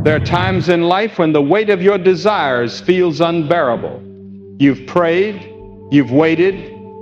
There are times in life when the weight of your desires feels unbearable. You've prayed, you've waited,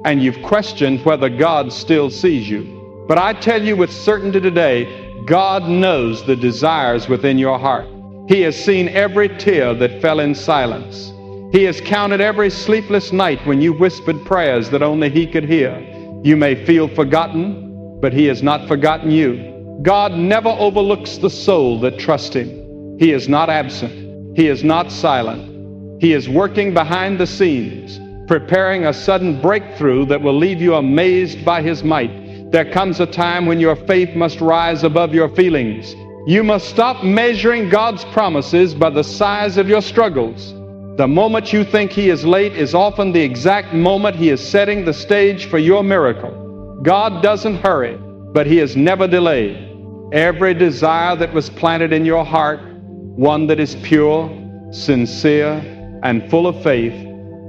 and you've questioned whether God still sees you. But I tell you with certainty today, God knows the desires within your heart. He has seen every tear that fell in silence. He has counted every sleepless night when you whispered prayers that only He could hear. You may feel forgotten, but He has not forgotten you. God never overlooks the soul that trusts Him. He is not absent. He is not silent. He is working behind the scenes, preparing a sudden breakthrough that will leave you amazed by His might. There comes a time when your faith must rise above your feelings. You must stop measuring God's promises by the size of your struggles. The moment you think He is late is often the exact moment He is setting the stage for your miracle. God doesn't hurry, but He is never delayed. Every desire that was planted in your heart, one that is pure, sincere, and full of faith,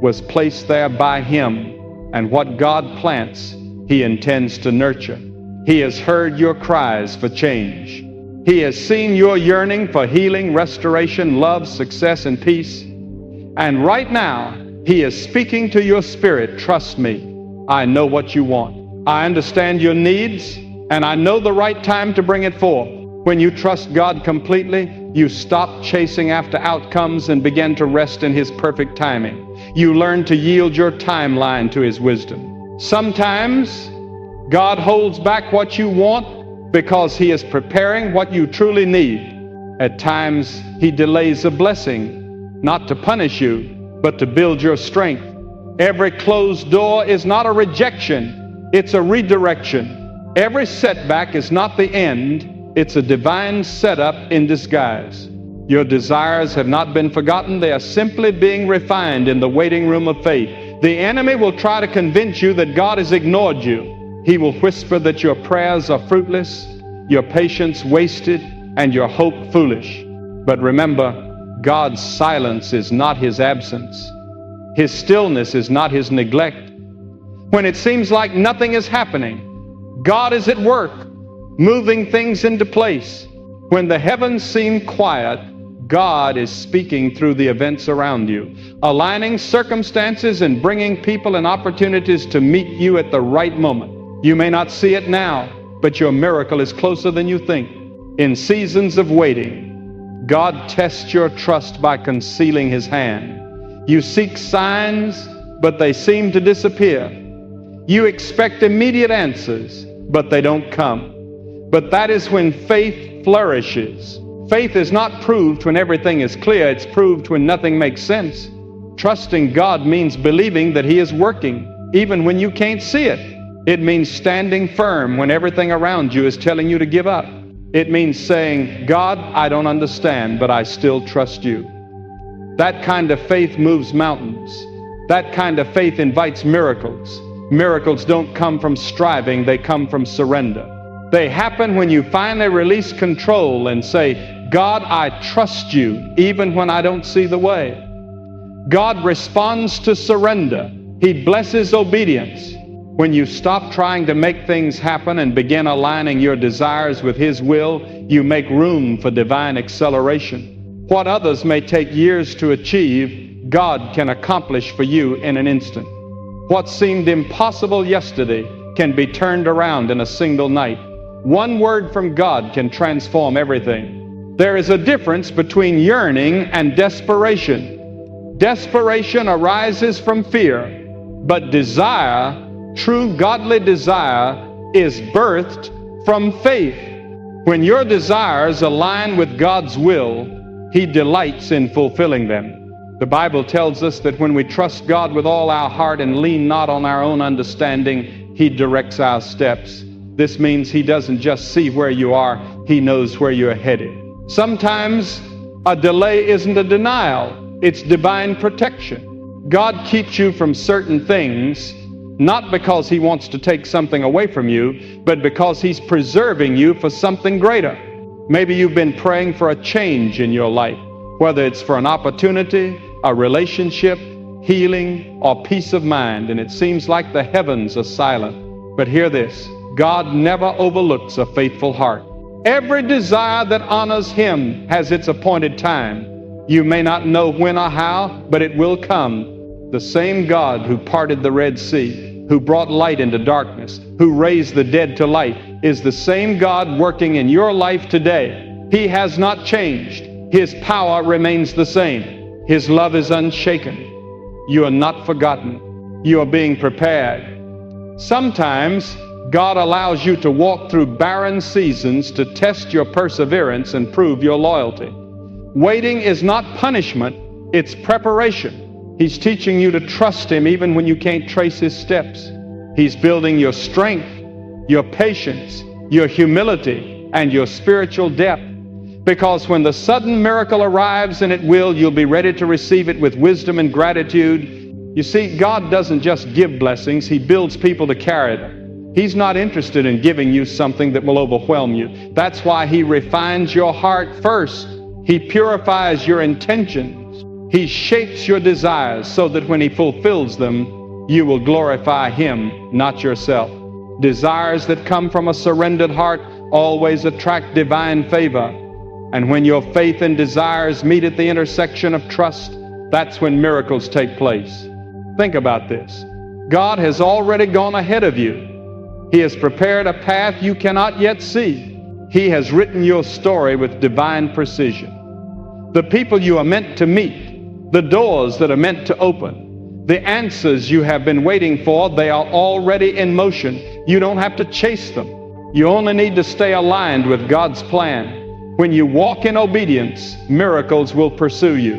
was placed there by Him. And what God plants, He intends to nurture. He has heard your cries for change. He has seen your yearning for healing, restoration, love, success, and peace. And right now, He is speaking to your spirit. Trust me, I know what you want. I understand your needs, and I know the right time to bring it forth. When you trust God completely, you stop chasing after outcomes and begin to rest in His perfect timing. You learn to yield your timeline to His wisdom. Sometimes, God holds back what you want because He is preparing what you truly need. At times, He delays a blessing, not to punish you, but to build your strength. Every closed door is not a rejection, it's a redirection. Every setback is not the end, it's a divine setup in disguise. Your desires have not been forgotten, they are simply being refined in the waiting room of faith. The enemy will try to convince you that God has ignored you. He will whisper that your prayers are fruitless, your patience wasted, and your hope foolish. But remember, God's silence is not His absence. His stillness is not His neglect. When it seems like nothing is happening, God is at work, moving things into place. When the heavens seem quiet, God is speaking through the events around you, aligning circumstances and bringing people and opportunities to meet you at the right moment. You may not see it now, but your miracle is closer than you think. In seasons of waiting, God tests your trust by concealing His hand. You seek signs, but they seem to disappear. You expect immediate answers, but they don't come. But that is when faith flourishes. Faith is not proved when everything is clear. It's proved when nothing makes sense. Trusting God means believing that He is working, even when you can't see it. It means standing firm when everything around you is telling you to give up. It means saying, God, I don't understand, but I still trust you. That kind of faith moves mountains. That kind of faith invites miracles. Miracles don't come from striving, they come from surrender. They happen when you finally release control and say, God, I trust you, even when I don't see the way. God responds to surrender. He blesses obedience. When you stop trying to make things happen and begin aligning your desires with His will, you make room for divine acceleration. What others may take years to achieve, God can accomplish for you in an instant. What seemed impossible yesterday can be turned around in a single night. One word from God can transform everything. There is a difference between yearning and desperation. Desperation arises from fear, but desire, true godly desire, is birthed from faith. When your desires align with God's will, He delights in fulfilling them. The Bible tells us that when we trust God with all our heart and lean not on our own understanding, He directs our steps. This means He doesn't just see where you are, He knows where you're headed. Sometimes a delay isn't a denial, it's divine protection. God keeps you from certain things, not because He wants to take something away from you, but because He's preserving you for something greater. Maybe you've been praying for a change in your life, whether it's for an opportunity, a relationship, healing, or peace of mind, and it seems like the heavens are silent. But hear this, God never overlooks a faithful heart. Every desire that honors Him has its appointed time. You may not know when or how, but it will come. The same God who parted the Red Sea, who brought light into darkness, who raised the dead to life, is the same God working in your life today. He has not changed. His power remains the same. His love is unshaken. You are not forgotten. You are being prepared. Sometimes God allows you to walk through barren seasons to test your perseverance and prove your loyalty. Waiting is not punishment, it's preparation. He's teaching you to trust Him even when you can't trace His steps. He's building your strength, your patience, your humility, and your spiritual depth. Because when the sudden miracle arrives, and it will, you'll be ready to receive it with wisdom and gratitude. You see, God doesn't just give blessings, He builds people to carry them. He's not interested in giving you something that will overwhelm you. That's why He refines your heart first. He purifies your intentions. He shapes your desires so that when He fulfills them, you will glorify Him, not yourself. Desires that come from a surrendered heart always attract divine favor. And when your faith and desires meet at the intersection of trust, that's when miracles take place. Think about this. God has already gone ahead of you. He has prepared a path you cannot yet see. He has written your story with divine precision. The people you are meant to meet, the doors that are meant to open, the answers you have been waiting for, they are already in motion. You don't have to chase them. You only need to stay aligned with God's plan. When you walk in obedience, miracles will pursue you.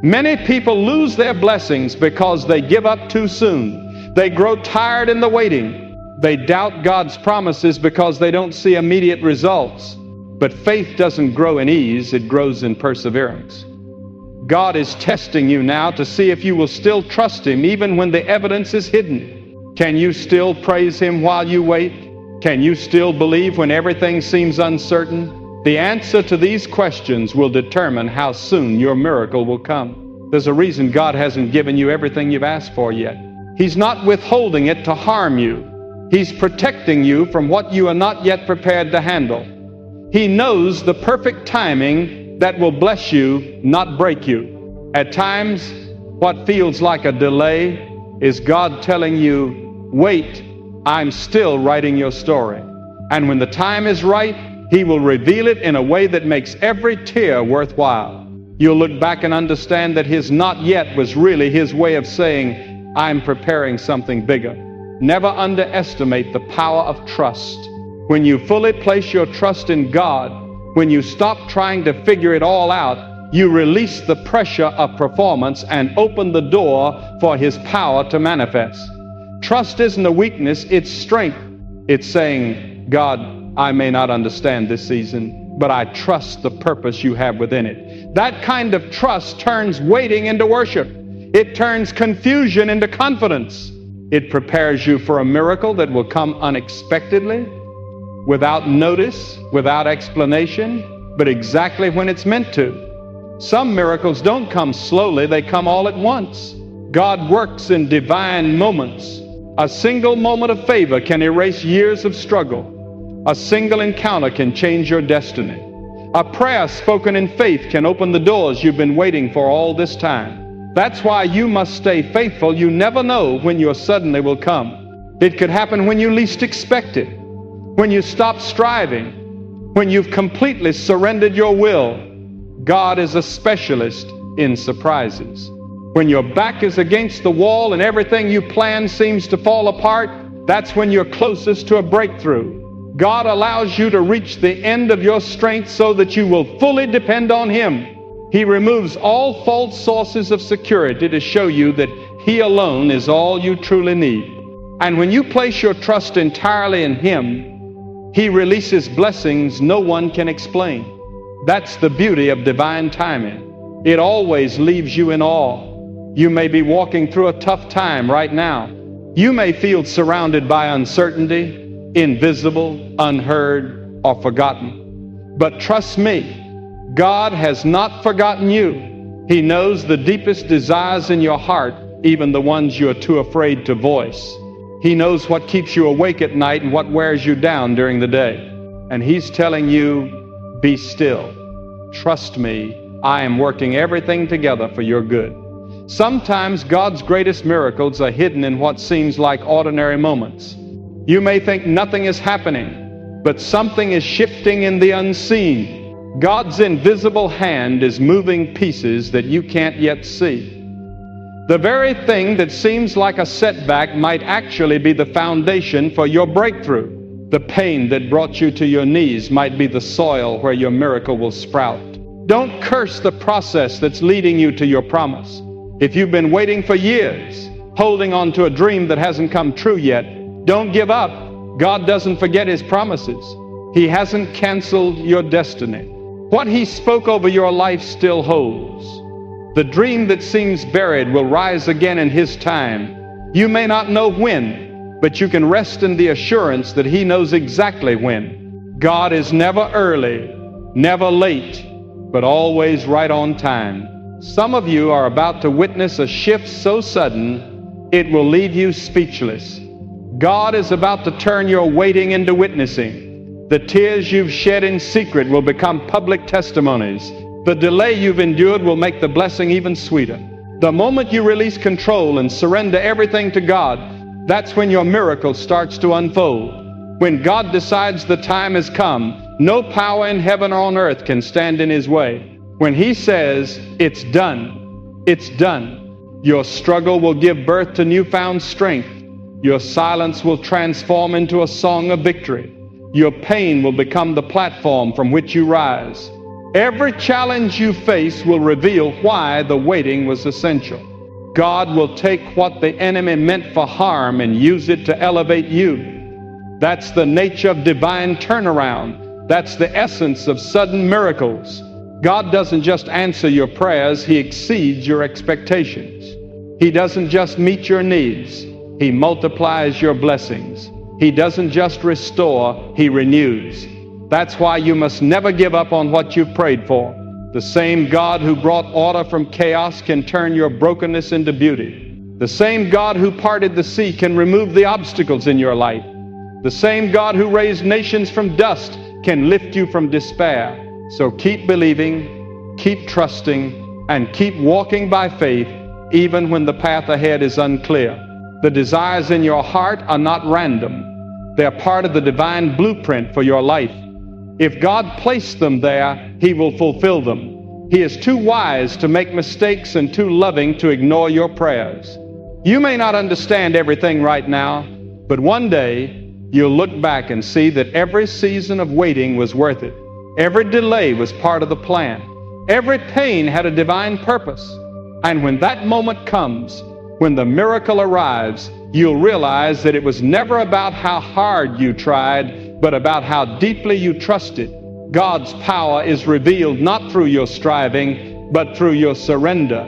Many people lose their blessings because they give up too soon. They grow tired in the waiting. They doubt God's promises because they don't see immediate results. But faith doesn't grow in ease, it grows in perseverance. God is testing you now to see if you will still trust Him even when the evidence is hidden. Can you still praise Him while you wait? Can you still believe when everything seems uncertain? The answer to these questions will determine how soon your miracle will come. There's a reason God hasn't given you everything you've asked for yet. He's not withholding it to harm you. He's protecting you from what you are not yet prepared to handle. He knows the perfect timing that will bless you, not break you. At times, what feels like a delay is God telling you, wait, I'm still writing your story. And when the time is right, He will reveal it in a way that makes every tear worthwhile. You'll look back and understand that His not yet was really His way of saying, I'm preparing something bigger. Never underestimate the power of trust. When you fully place your trust in God, when you stop trying to figure it all out, you release the pressure of performance and open the door for His power to manifest. Trust isn't a weakness, it's strength. It's saying, God, I may not understand this season, but I trust the purpose you have within it. That kind of trust turns waiting into worship. It turns confusion into confidence. It prepares you for a miracle that will come unexpectedly, without notice, without explanation, but exactly when it's meant to. Some miracles don't come slowly, they come all at once. God works in divine moments. A single moment of favor can erase years of struggle. A single encounter can change your destiny. A prayer spoken in faith can open the doors you've been waiting for all this time. That's why you must stay faithful. You never know when your suddenly will come. It could happen when you least expect it, when you stop striving, when you've completely surrendered your will. God is a specialist in surprises. When your back is against the wall and everything you plan seems to fall apart, that's when you're closest to a breakthrough. God allows you to reach the end of your strength so that you will fully depend on Him. He removes all false sources of security to show you that He alone is all you truly need. And when you place your trust entirely in Him, He releases blessings no one can explain. That's the beauty of divine timing. It always leaves you in awe. You may be walking through a tough time right now. You may feel surrounded by uncertainty, invisible, unheard, or forgotten. But trust me, God has not forgotten you. He knows the deepest desires in your heart, even the ones you are too afraid to voice. He knows what keeps you awake at night and what wears you down during the day. And He's telling you, be still. Trust me, I am working everything together for your good. Sometimes God's greatest miracles are hidden in what seems like ordinary moments. You may think nothing is happening, but something is shifting in the unseen. God's invisible hand is moving pieces that you can't yet see. The very thing that seems like a setback might actually be the foundation for your breakthrough. The pain that brought you to your knees might be the soil where your miracle will sprout. Don't curse the process that's leading you to your promise. If you've been waiting for years, holding on to a dream that hasn't come true yet, don't give up. God doesn't forget His promises. He hasn't canceled your destiny. What He spoke over your life still holds. The dream that seems buried will rise again in His time. You may not know when, but you can rest in the assurance that He knows exactly when. God is never early, never late, but always right on time. Some of you are about to witness a shift so sudden, it will leave you speechless. God is about to turn your waiting into witnessing. The tears you've shed in secret will become public testimonies. The delay you've endured will make the blessing even sweeter. The moment you release control and surrender everything to God, that's when your miracle starts to unfold. When God decides the time has come, no power in heaven or on earth can stand in His way. When He says, it's done, it's done, your struggle will give birth to newfound strength. Your silence will transform into a song of victory. Your pain will become the platform from which you rise. Every challenge you face will reveal why the waiting was essential. God will take what the enemy meant for harm and use it to elevate you. That's the nature of divine turnaround. That's the essence of sudden miracles. God doesn't just answer your prayers, He exceeds your expectations. He doesn't just meet your needs, He multiplies your blessings. He doesn't just restore, He renews. That's why you must never give up on what you've prayed for. The same God who brought order from chaos can turn your brokenness into beauty. The same God who parted the sea can remove the obstacles in your life. The same God who raised nations from dust can lift you from despair. So keep believing, keep trusting, and keep walking by faith even when the path ahead is unclear. The desires in your heart are not random. They're part of the divine blueprint for your life. If God placed them there, He will fulfill them. He is too wise to make mistakes and too loving to ignore your prayers. You may not understand everything right now, but one day you'll look back and see that every season of waiting was worth it. Every delay was part of the plan. Every pain had a divine purpose. And when that moment comes, when the miracle arrives, you'll realize that it was never about how hard you tried, but about how deeply you trusted. God's power is revealed not through your striving, but through your surrender.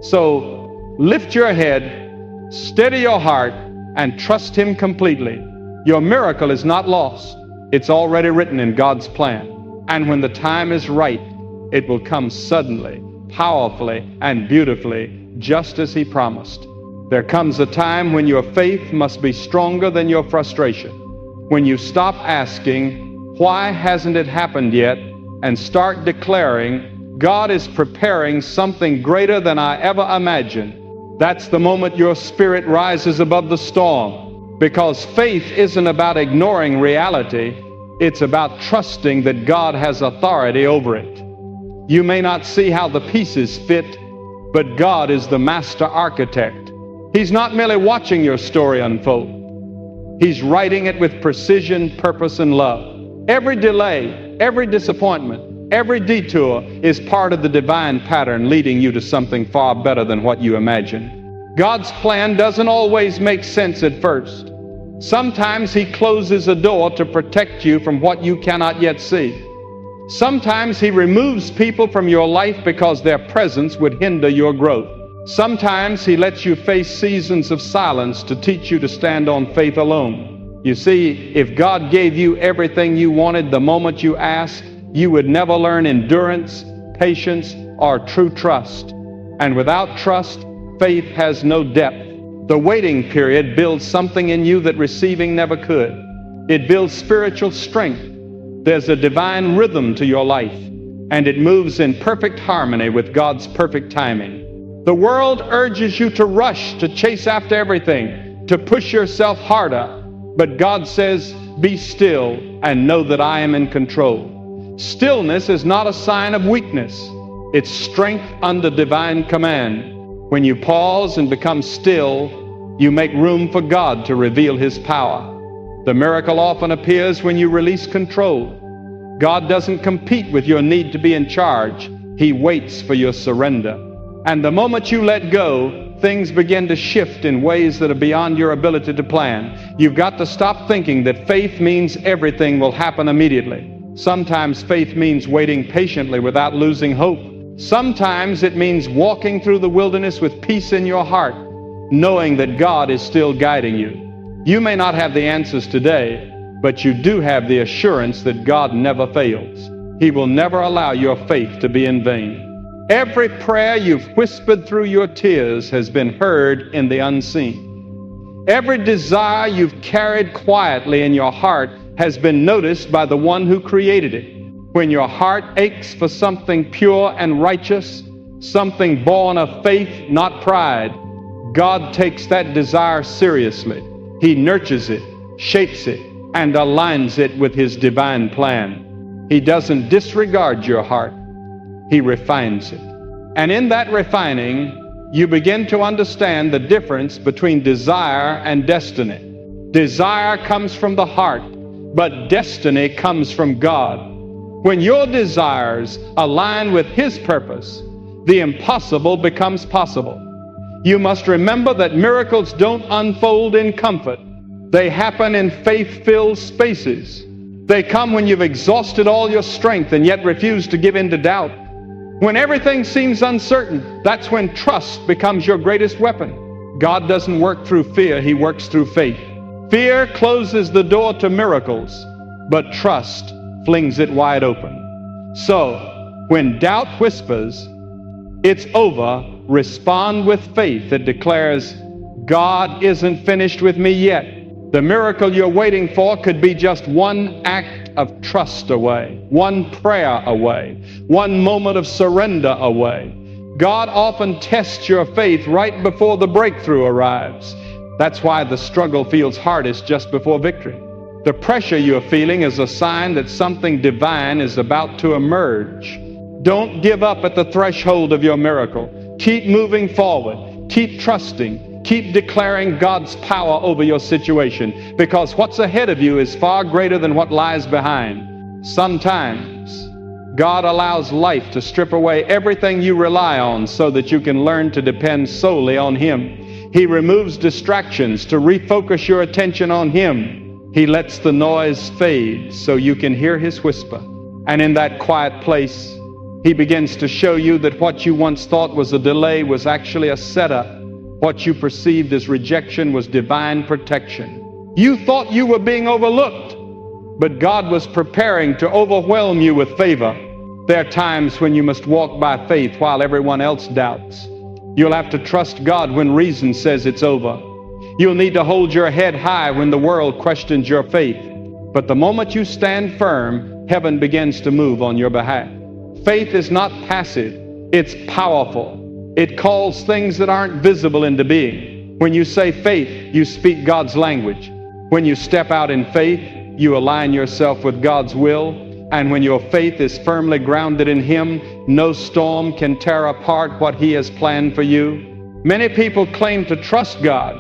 So lift your head, steady your heart, and trust Him completely. Your miracle is not lost. It's already written in God's plan. And when the time is right, it will come suddenly, powerfully, and beautifully, just as He promised. There comes a time when your faith must be stronger than your frustration. When you stop asking, why hasn't it happened yet, and start declaring, God is preparing something greater than I ever imagined. That's the moment your spirit rises above the storm. Because faith isn't about ignoring reality, it's about trusting that God has authority over it. You may not see how the pieces fit, but God is the master architect. He's not merely watching your story unfold. He's writing it with precision, purpose, and love. Every delay, every disappointment, every detour is part of the divine pattern leading you to something far better than what you imagined. God's plan doesn't always make sense at first. Sometimes He closes a door to protect you from what you cannot yet see. Sometimes He removes people from your life because their presence would hinder your growth. Sometimes He lets you face seasons of silence to teach you to stand on faith alone. You see, if God gave you everything you wanted the moment you asked, you would never learn endurance, patience, or true trust. And without trust, faith has no depth. The waiting period builds something in you that receiving never could. It builds spiritual strength. There's a divine rhythm to your life, and it moves in perfect harmony with God's perfect timing. The world urges you to rush, to chase after everything, to push yourself harder. But God says, be still and know that I am in control. Stillness is not a sign of weakness. It's strength under divine command. When you pause and become still, you make room for God to reveal His power. The miracle often appears when you release control. God doesn't compete with your need to be in charge. He waits for your surrender. And the moment you let go, things begin to shift in ways that are beyond your ability to plan. You've got to stop thinking that faith means everything will happen immediately. Sometimes faith means waiting patiently without losing hope. Sometimes it means walking through the wilderness with peace in your heart, knowing that God is still guiding you. You may not have the answers today, but you do have the assurance that God never fails. He will never allow your faith to be in vain. Every prayer you've whispered through your tears has been heard in the unseen. Every desire you've carried quietly in your heart has been noticed by the one who created it. When your heart aches for something pure and righteous, something born of faith, not pride, God takes that desire seriously. He nurtures it, shapes it, and aligns it with His divine plan. He doesn't disregard your heart. He refines it. And in that refining, you begin to understand the difference between desire and destiny. Desire comes from the heart, but destiny comes from God. When your desires align with His purpose, the impossible becomes possible. You must remember that miracles don't unfold in comfort. They happen in faith-filled spaces. They come when you've exhausted all your strength and yet refuse to give in to doubt. When everything seems uncertain, that's when trust becomes your greatest weapon. God doesn't work through fear, He works through faith. Fear closes the door to miracles, but trust flings it wide open. So, when doubt whispers, it's over, respond with faith that declares, God isn't finished with me yet. The miracle you're waiting for could be just one act of trust away, one prayer away, one moment of surrender away. God often tests your faith right before the breakthrough arrives. That's why the struggle feels hardest just before victory. The pressure you're feeling is a sign that something divine is about to emerge. Don't give up at the threshold of your miracle. Keep moving forward. Keep trusting. Keep declaring God's power over your situation, because what's ahead of you is far greater than what lies behind. Sometimes God allows life to strip away everything you rely on so that you can learn to depend solely on Him. He removes distractions to refocus your attention on Him. He lets the noise fade so you can hear His whisper. And in that quiet place, He begins to show you that what you once thought was a delay was actually a setup. What you perceived as rejection was divine protection. You thought you were being overlooked, but God was preparing to overwhelm you with favor. There are times when you must walk by faith while everyone else doubts. You'll have to trust God when reason says it's over. You'll need to hold your head high when the world questions your faith. But the moment you stand firm, heaven begins to move on your behalf. Faith is not passive, it's powerful. It calls things that aren't visible into being. When you say faith, you speak God's language. When you step out in faith, you align yourself with God's will. And when your faith is firmly grounded in Him, no storm can tear apart what He has planned for you. Many people claim to trust God,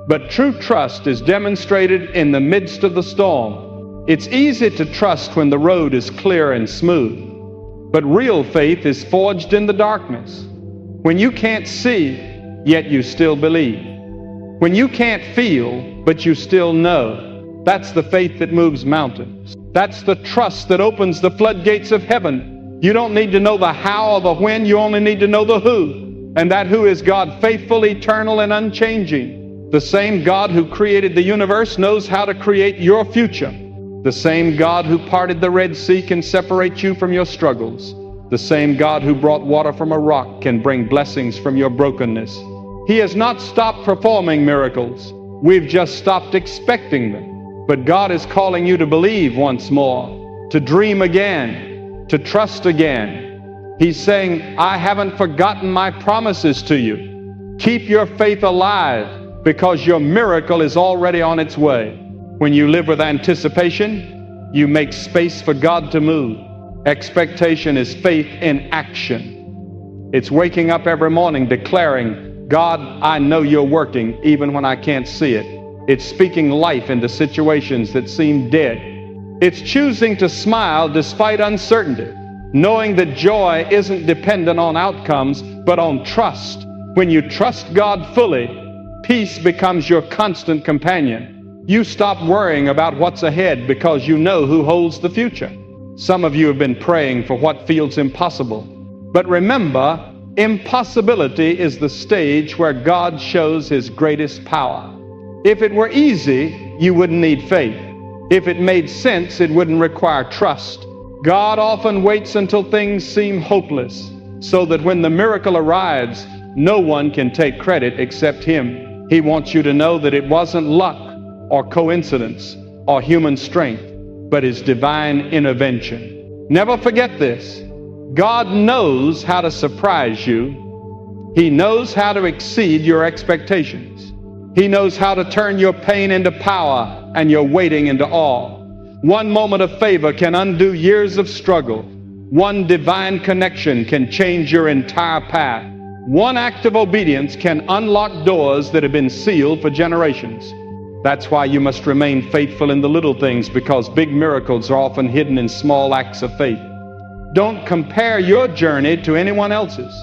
but true trust is demonstrated in the midst of the storm. It's easy to trust when the road is clear and smooth, but real faith is forged in the darkness. When you can't see, yet you still believe. When you can't feel, but you still know. That's the faith that moves mountains. That's the trust that opens the floodgates of heaven. You don't need to know the how or the when, you only need to know the who. And that who is God, faithful, eternal, and unchanging. The same God who created the universe knows how to create your future. The same God who parted the Red Sea can separate you from your struggles. The same God who brought water from a rock can bring blessings from your brokenness. He has not stopped performing miracles. We've just stopped expecting them. But God is calling you to believe once more. to dream again, to trust again. He's saying, I haven't forgotten my promises to you. Keep your faith alive because your miracle is already on its way. When you live with anticipation, you make space for God to move. Expectation is faith in action. It's waking up every morning declaring, God, I know you're working even when I can't see it. It's speaking life into situations that seem dead. It's choosing to smile despite uncertainty, knowing that joy isn't dependent on outcomes, but on trust. When you trust God fully, peace becomes your constant companion. You stop worrying about what's ahead because you know who holds the future. Some of you have been praying for what feels impossible. But remember, impossibility is the stage where God shows His greatest power. If it were easy, you wouldn't need faith. If it made sense, it wouldn't require trust. God often waits until things seem hopeless, so that when the miracle arrives, no one can take credit except Him. He wants you to know that it wasn't luck or coincidence or human strength, but His divine intervention. Never forget this. God knows how to surprise you. He knows how to exceed your expectations. He knows how to turn your pain into power and your waiting into awe. One moment of favor can undo years of struggle. One divine connection can change your entire path. One act of obedience can unlock doors that have been sealed for generations. That's why you must remain faithful in the little things, because big miracles are often hidden in small acts of faith. Don't compare your journey to anyone else's.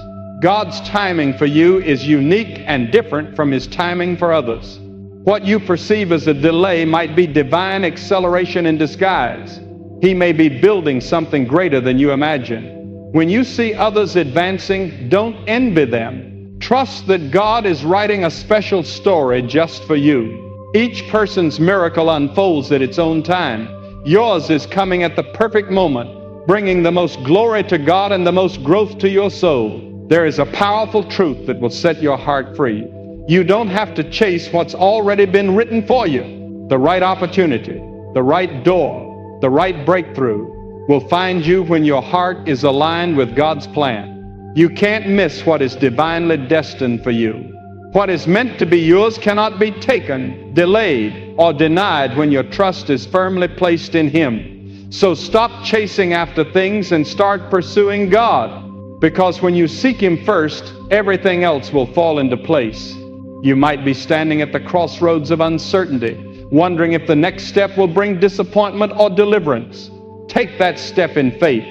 God's timing for you is unique and different from His timing for others. What you perceive as a delay might be divine acceleration in disguise. He may be building something greater than you imagine. When you see others advancing, don't envy them. Trust that God is writing a special story just for you. Each person's miracle unfolds at its own time. Yours is coming at the perfect moment, bringing the most glory to God and the most growth to your soul. There is a powerful truth that will set your heart free. You don't have to chase what's already been written for you. The right opportunity, the right door, the right breakthrough will find you when your heart is aligned with God's plan. You can't miss what is divinely destined for you. What is meant to be yours cannot be taken, delayed, or denied when your trust is firmly placed in Him. So stop chasing after things and start pursuing God, because when you seek Him first, everything else will fall into place. You might be standing at the crossroads of uncertainty, wondering if the next step will bring disappointment or deliverance. Take that step in faith.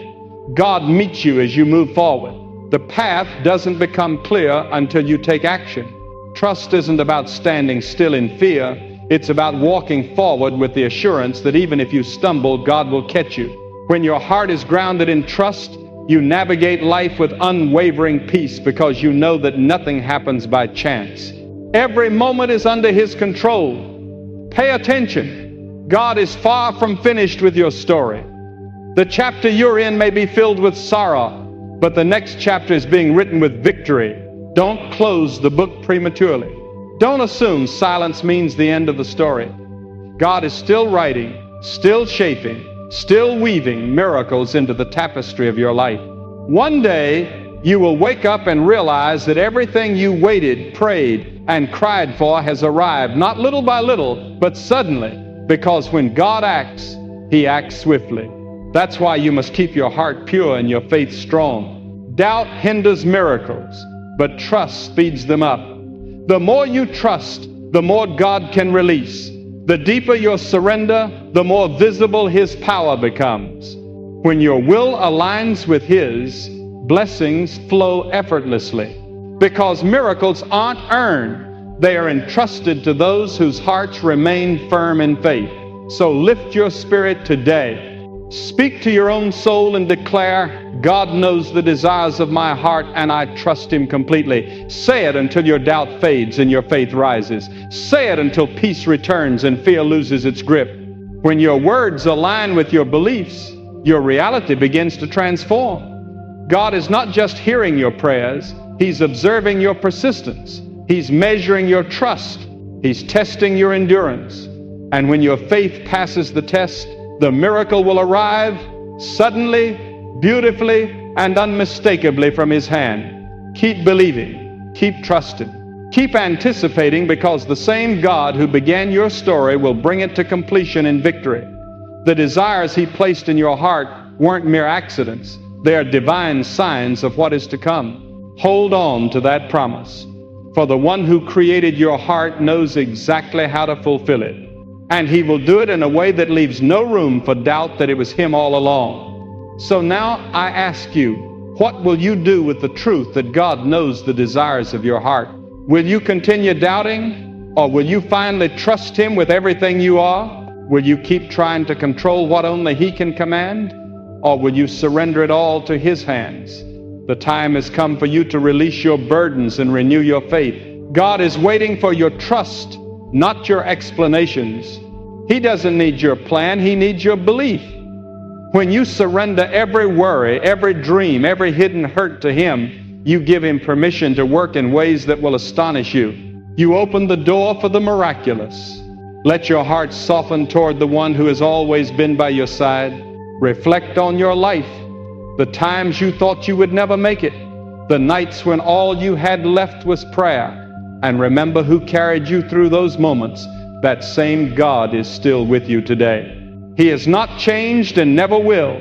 God meets you as you move forward. The path doesn't become clear until you take action. Trust isn't about standing still in fear. It's about walking forward with the assurance that even if you stumble, God will catch you. When your heart is grounded in trust, you navigate life with unwavering peace because you know that nothing happens by chance. Every moment is under His control. Pay attention. God is far from finished with your story. The chapter you're in may be filled with sorrow, but the next chapter is being written with victory. Don't close the book prematurely. Don't assume silence means the end of the story. God is still writing, still shaping, still weaving miracles into the tapestry of your life. One day, you will wake up and realize that everything you waited, prayed, and cried for has arrived, not little by little, but suddenly, because when God acts, He acts swiftly. That's why you must keep your heart pure and your faith strong. Doubt hinders miracles, but trust speeds them up. The more you trust, the more God can release. The deeper your surrender, the more visible His power becomes. When your will aligns with His, blessings flow effortlessly. Because miracles aren't earned, they are entrusted to those whose hearts remain firm in faith. So lift your spirit today. Speak to your own soul and declare, God knows the desires of my heart and I trust Him completely. Say it until your doubt fades and your faith rises. Say it until peace returns and fear loses its grip. When your words align with your beliefs, your reality begins to transform. God is not just hearing your prayers, He's observing your persistence. He's measuring your trust. He's testing your endurance. And when your faith passes the test, The miracle will arrive suddenly, beautifully, and unmistakably from His hand. Keep believing. Keep trusting. Keep anticipating, because the same God who began your story will bring it to completion in victory. The desires He placed in your heart weren't mere accidents. They are divine signs of what is to come. Hold on to that promise. For the one who created your heart knows exactly how to fulfill it. And He will do it in a way that leaves no room for doubt that it was Him all along. So now I ask you, what will you do with the truth that God knows the desires of your heart? Will you continue doubting, or will you finally trust Him with everything you are? Will you keep trying to control what only He can command, or will you surrender it all to His hands? The time has come for you to release your burdens and renew your faith. God is waiting for your trust, not your explanations. He doesn't need your plan, He needs your belief. When you surrender every worry, every dream, every hidden hurt to Him, you give Him permission to work in ways that will astonish you. You open the door for the miraculous. Let your heart soften toward the one who has always been by your side. Reflect on your life, the times you thought you would never make it, the nights when all you had left was prayer, and remember who carried you through those moments. That same God is still with you today. He has not changed and never will.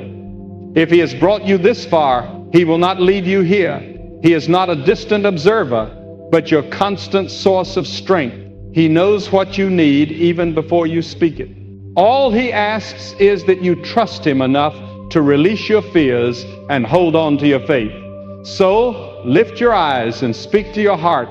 If He has brought you this far, He will not leave you here. He is not a distant observer, but your constant source of strength. He knows what you need even before you speak it. All He asks is that you trust Him enough to release your fears and hold on to your faith. So lift your eyes and speak to your heart.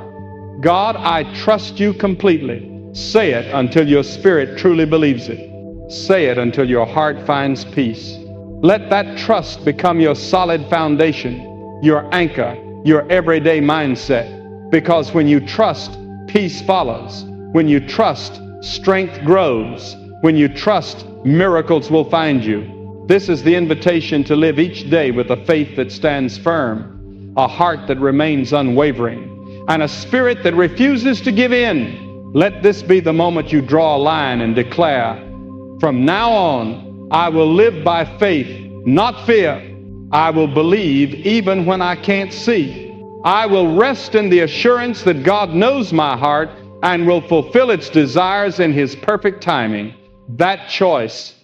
God, I trust You completely. Say it until your spirit truly believes it. Say it until your heart finds peace. Let that trust become your solid foundation, your anchor, your everyday mindset. Because when you trust, peace follows. When you trust, strength grows. When you trust, miracles will find you. This is the invitation to live each day with a faith that stands firm, a heart that remains unwavering, and a spirit that refuses to give in. Let this be the moment you draw a line and declare, from now on, I will live by faith, not fear. I will believe even when I can't see. I will rest in the assurance that God knows my heart and will fulfill its desires in His perfect timing. That choice